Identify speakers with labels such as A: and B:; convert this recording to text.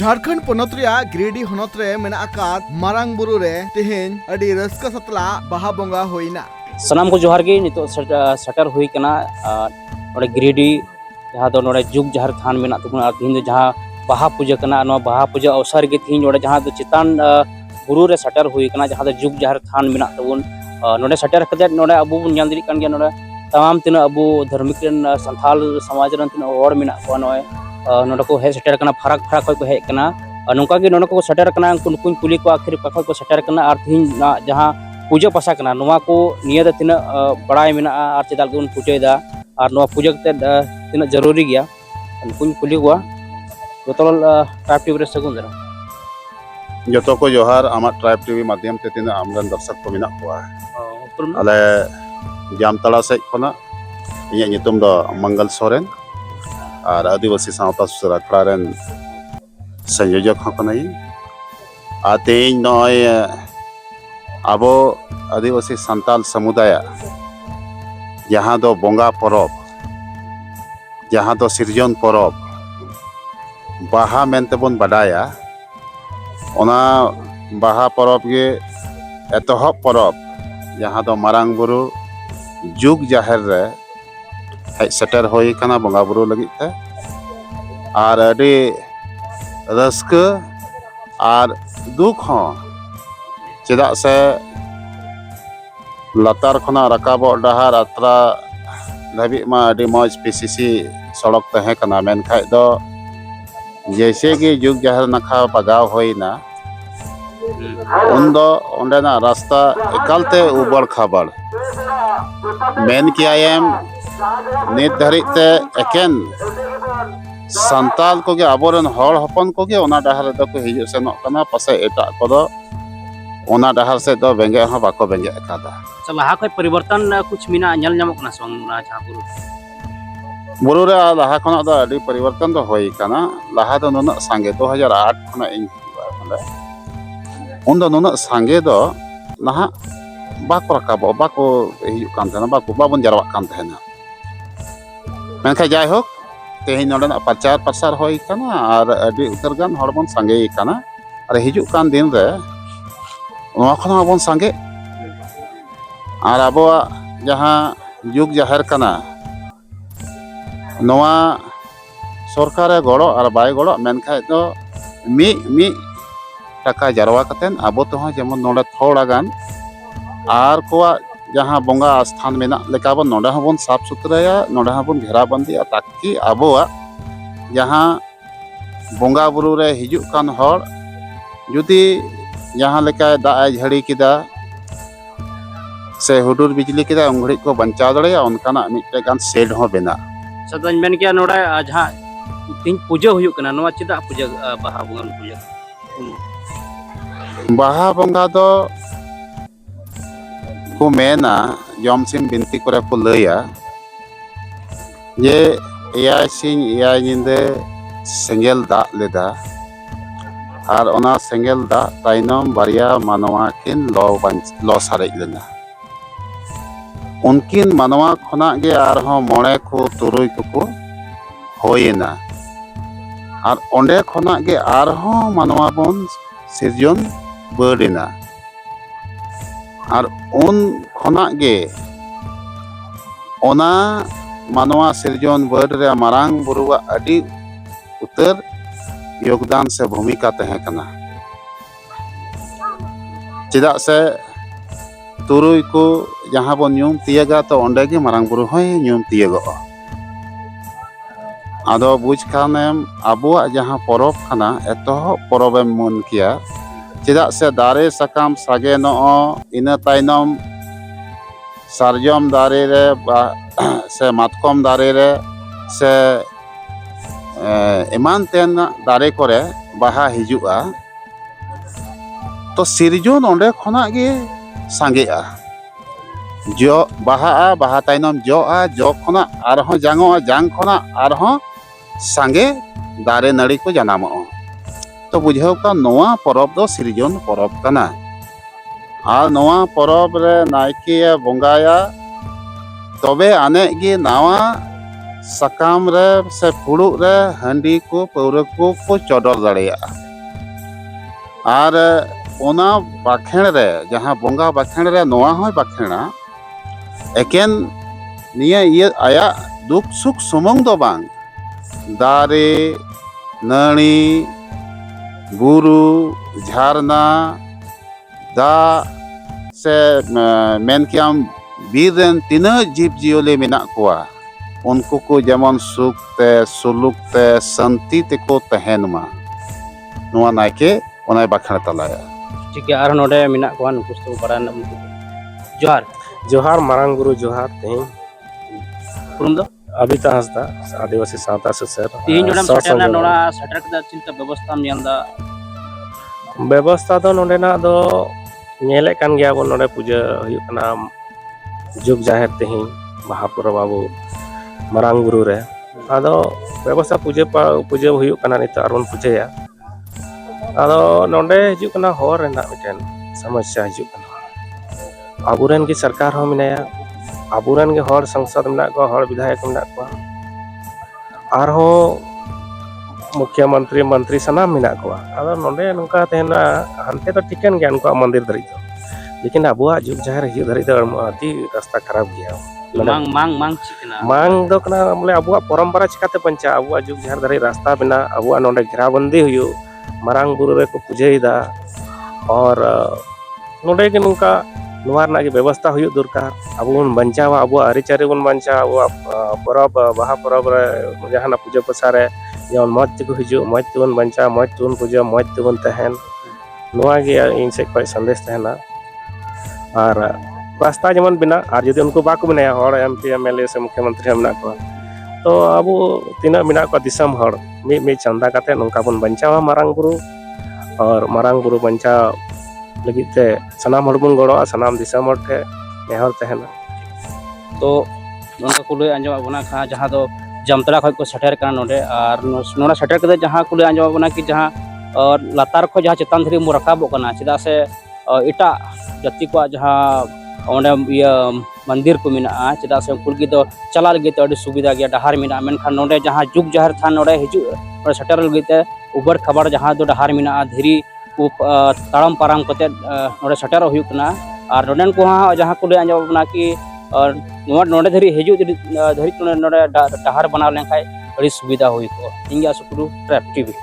A: झारखंड पोनत रिया गिरिडीह होनत रे मेना आकाद मारांग बुरु रे तेहेन अडी रस्का सतला बाहा बोंगा होइना।
B: सनाम को जोहार गे नितो सटर हुई कना नोडे गिरिडीह जहाँ दो नोडे जुग जहर थान मेना तबुना तीन जहाँ बाहा पूजा कना नो बाहा पूजा अवसर के तीन नोडे जहाँ दो चितान बुरु रे सटर हुई कना जहाँ दो जुग जहर थान मेना तबुन नोडे सटर कते नोडे अबु बुन ᱧᱮᱞ ᱫᱟᱲᱮᱭᱟᱜ ᱠᱟᱱ ᱜᱮᱭᱟ ᱱᱚᱰᱮ तमाम तीन अबु धार्मिक संथाल समाज रन तीन और मेना को नोय नोडे को हे सटर कना फरक फरक को हे कना नोका गे नोडे को सटर कना कुन कुली को आखिर पखा को सटर कना आर तीन जहाँ पूजा पासा कना नोवा को निया द तीन बड़ाई मेना आर चेदाल गुन पूजा दा आर नोवा पूजा कते तीन जरूरी गया कुन कुली को जोतल ट्राइब टीवी रे सगुन दरा
C: जोतो को जोहार आमा ट्राइब टीवी माध्यम ते तीन आमरन दर्शक को मेना को आले जामतला से खना इया नितुम दो मंगल सोरेन और आदिवासी सावता सुसर अखड़ा रेन संयोजक हकनाई आते नय आबो आदिवासी संताल समुदाय जहाँ दो बोंगा परब जहाँ दो सिरजन परब बाहा मेनते बोन बाडाया ओना बाहा परब गे एतहब परब जहाँ दो मारांग बुरु जुग जाहिर रे हेज सेटर होई कना बोंगा बुरु लगित ते आर अडी रस्का आर दुख हो चेदा से लतार खना रकाबो डहार अत्रा धाबी मा अडी मौज पीसीसी सड़क तहे कना मेन खाय दो जैसे कि जुग जाहिर नखा बगाव होइना उन दो ओंडेना रास्ता एकालते उबड़ खाबड़ मेन कियायम नित धरिते एकेन संताल को गे आबोरन हर हपन को गे ओना डहार दो को हिजु सेनोक कना पासे एटा कोदो ओना डहार से दो बेंगे हो बाको बेंगे एकादा
B: लहा खय परिवर्तन कुछ मिना ᱧᱮᱞ ᱧᱟᱢᱚᱜ ᱠᱟᱱᱟ ᱥᱚᱝ ᱚᱱᱟ ᱡᱟᱦᱟᱸ
C: बुरु रे लहा खना दो अडी परिवर्तन दो होई कना लहा दो नुना सांगे 2008 खना इन उन दो नुना सांगे दो लहा बाको रकाबो बाको हिजु कान थाना बाको बाबन जरवा कान थाना मेनखा जाय होक तेहि नोडना प्रचार प्रसार होई कना और अडी उतर गान हड़बन सांगे कना और हिजु कान दिन रे नोआ खना बन सांगे और अबो जहाँ जुग जाहिर कना नोआ सरकार गड़ो और बाय गड़ो मेनखा दो मी टाका जरवा कतेन अबो तो जेमन नोडे थोड़ा गान आर कोआ जहाँ बोंगा स्थान मेना लेका बन नोडे हबन साफ सुथराया नोडे हबन घेरा बंदिया ताकि अबोआ जहाँ बोंगा बुरु रे हिजु कान हर जुदी जहाँ लेका दा झड़ी किदा से हुडुर बिजली किदा उंगड़ी को बंचा दड़ेया उनकाना मिट्टे गान सेड हो बेना
B: सदान मेन किया नोडे जहाँ तीन पूजा हुई कना नोवा चिदा पूजा बाहा बोंगा पूजा
C: बाहा बोंगा दो को मेना जमसिम बिनती करे को लया ये एयाय सिंह एयाय निंदे सेंगेल दा लेदा और ओना सेंगेल दा ताइनम बारिया मानवा किन लो सारेज लेना उनकिन मानवा खना गे आरहों मोड़े को तुरुई को होइना और ओंडे खना गे आरहों मानवा बन सिरजन बड़िना और उन खना गे ओना मानवा सिरजन बड़ रे मारांग बुरुआ अडी उतर योगदान से भूमिका तहे कना चेदा से तुरुई को जहाँ बन न्यूम तियगा तो ओंडे गे मारांग बुरु होय न्यूम तियगो आदो बुझ खानेम अबुआ जहाँ परब खाना एतहो परबेम मन किया चेदा से दारे सकाम सागे नो इना ताइनम सारजम दारे रे से मातकम दारे रे से एमान तेन दारे करे बाहा हिजुआ तो सिरजन ओंडे खना गे सांगेआ जो बाहा ताइनम जो खना आरहों जांगोआ जांग खना आरहों सांगे दारे नड़ी को जनामो तो बुझाव का नोआ परब दो सिरजन परब कना और नोआ परब रे नायके बोंगाया तबे आने गे नावा sakam re se phuruk re handi ko paura ko chodor dareyaga ar ona bakhen re jaha bonga bakhen re noa hoy bakhena eken niya iya aya duk suk sumong do bang dare nani buru jharna da se men kiam bir ren tina jib jiole menak koa उनको को जेमन सुख ते सुलुक ते शांति ते को तहन मा नुआ नायके ओनाय बाखण तलाया
B: ठीक है आर नोडे मिना को नुकुस तो बड़ा जोहार
D: जोहार मारांग गुरु जोहार तेहिं
B: पुरुम दो
D: अबिता हंसदा आदिवासी सावता सुसर
B: तीन जोड़म सटरना नोड़ा सटर का चिंता व्यवस्था में यंदा
D: व्यवस्था दो नोडेना दो नेले कान गया बो नोडे पूजा हुयुग कना जुग जाहिर तेहिं महापुर बाबू मारांग गुरु रे आदो व्यवस्था पूजा हुयुग कना नित आरबन पूजाया आदो नोडे हिजुग कना होर रेना मिटेन समस्या हिजुग कना आबुरेन की सरकार हो मिनाया आबुरेन के हर संसद में को हर विधायक में को आर हो मुख्यमंत्री मंत्री सनाम मिना को आदो नोडे नुका तेना हनते तो ठिकन गया उनका मंदिर धरी तो लेकिन अबुआ जुग जाहिर हिजुग धरी तो अति रास्ता खराब गया
B: मांग चिकना
D: मांग दो कना बोले अबुआ परंपरा चिकाते पंचा अबुआ जुग जाहिर धरी रास्ता बिना अबुआ नोडे घेराबंदी हुयु मारांग गुरु रे को पूजेदा और नोडे के नुका नुआरना की व्यवस्था हुई दरकार अब बन बचावा अब आरिचारी बन बचा परब बाहा परब जहाँ पूजा पसा जेमन मज को हजू मज तेबन बचा मज तेबन पूजा मज तेबन तहन इन से खो संदेश तहना और रास्ता जेमन बिना और जो उनको बाको बनाया हर MP MLA से मुख्यमंत्री मेना को तो अब तीना मेना को दिसम हर मी चंदा काते नोंका बन बचावा मारांग गुरु और मारांग गुरु बचा लगी ते सनाम हड़ बन गड़ोआ सनाम दिसम हड़ ठे नेहर तहना
B: तो नोंका कुले अंजम बना खा जहां दो जामतला खय को सटेर कना नोडे और नोडा सटेर कदे जहां कुले अंजम बना कि जहां और लातार खो जहां चेतान धरी मु रकाबो कना चिदा से इटा जाति को जहां ओंडे मंदिर को मिना चिदा से कुलगी दो चला लगी तो अडी सुविधा गया डहार मिना मेनखान नोडे जहां जुग जाहिर थान नोडे हिजु नोडे सटेर लगी ते उबर खबर जहां दो डहार मिना धीरी ताड़म पाराम कते नोडे सटेर हुयुग कना और नोडेन को जहां कुले अंजम बना कि नोडे धरी हिजु धरी नोडे डहार बनाव लेन खाय अडी सुविधा हुई को इंगे सुकुरु ट्रैप टीवी।